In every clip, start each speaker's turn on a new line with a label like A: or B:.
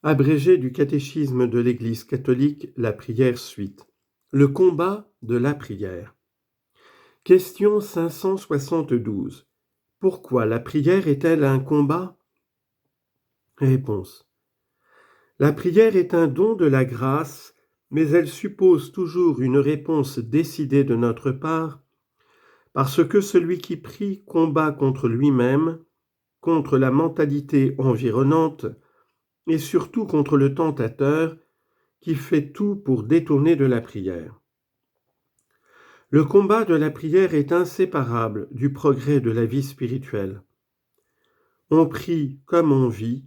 A: Abrégé du catéchisme de l'Église catholique, la prière suite. Le combat de la prière. Question 572. Pourquoi la prière est-elle un combat? Réponse. La prière est un don de la grâce, mais elle suppose toujours une réponse décidée de notre part, parce que celui qui prie combat contre lui-même, contre la mentalité environnante, et surtout contre le tentateur, qui fait tout pour détourner de la prière. Le combat de la prière est inséparable du progrès de la vie spirituelle. On prie comme on vit,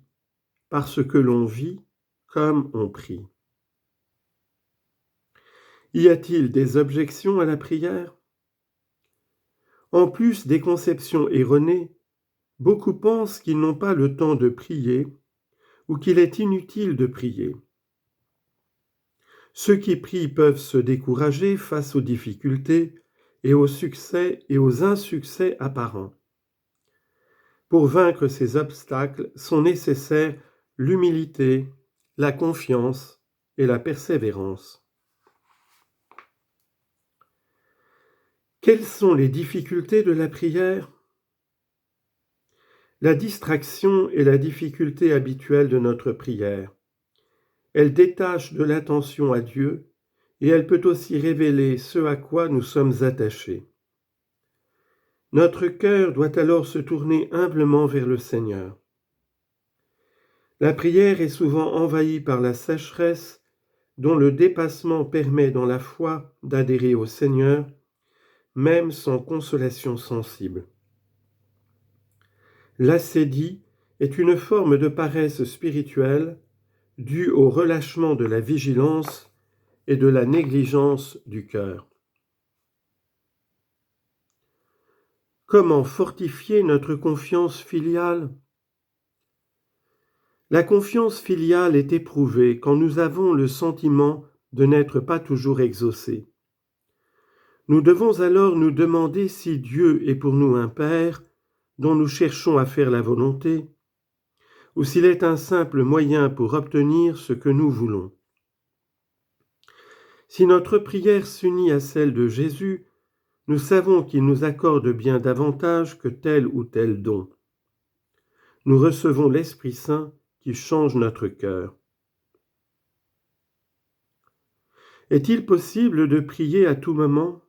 A: parce que l'on vit comme on prie. Y a-t-il des objections à la prière? En plus des conceptions erronées, beaucoup pensent qu'ils n'ont pas le temps de prier ou qu'il est inutile de prier. Ceux qui prient peuvent se décourager face aux difficultés et aux succès et aux insuccès apparents. Pour vaincre ces obstacles sont nécessaires l'humilité, la confiance et la persévérance. Quelles sont les difficultés de la prière? La distraction est la difficulté habituelle de notre prière. Elle détache de l'attention à Dieu et elle peut aussi révéler ce à quoi nous sommes attachés. Notre cœur doit alors se tourner humblement vers le Seigneur. La prière est souvent envahie par la sécheresse dont le dépassement permet dans la foi d'adhérer au Seigneur, même sans consolation sensible. L'ascédie est une forme de paresse spirituelle due au relâchement de la vigilance et de la négligence du cœur. Comment fortifier notre confiance filiale? La confiance filiale est éprouvée quand nous avons le sentiment de n'être pas toujours exaucés. Nous devons alors nous demander si Dieu est pour nous un Père dont nous cherchons à faire la volonté, ou s'il est un simple moyen pour obtenir ce que nous voulons. Si notre prière s'unit à celle de Jésus, nous savons qu'il nous accorde bien davantage que tel ou tel don. Nous recevons l'Esprit Saint qui change notre cœur. Est-il possible de prier à tout moment?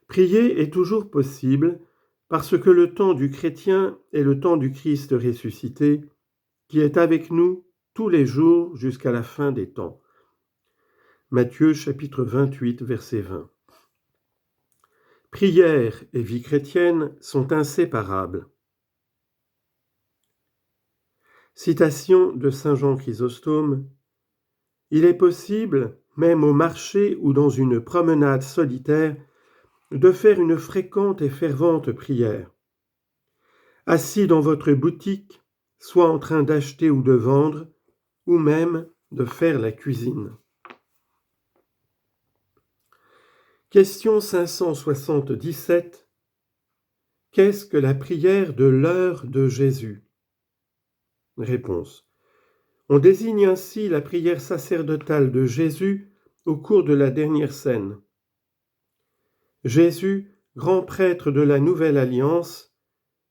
A: Prier est toujours possible parce que le temps du chrétien est le temps du Christ ressuscité, qui est avec nous tous les jours jusqu'à la fin des temps. Matthieu chapitre 28, verset 20. Prière et vie chrétienne sont inséparables. Citation de saint Jean Chrysostome. Il est possible, même au marché ou dans une promenade solitaire, de faire une fréquente et fervente prière. Assis dans votre boutique, soit en train d'acheter ou de vendre, ou même de faire la cuisine. Question 577. Qu'est-ce que la prière de l'heure de Jésus? Réponse. On désigne ainsi la prière sacerdotale de Jésus au cours de la dernière scène. Jésus, grand prêtre de la Nouvelle Alliance,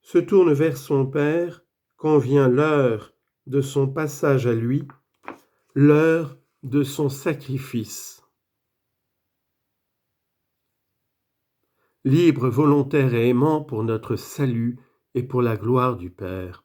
A: se tourne vers son Père quand vient l'heure de son passage à lui, l'heure de son sacrifice. Libre, volontaire et aimant pour notre salut et pour la gloire du Père.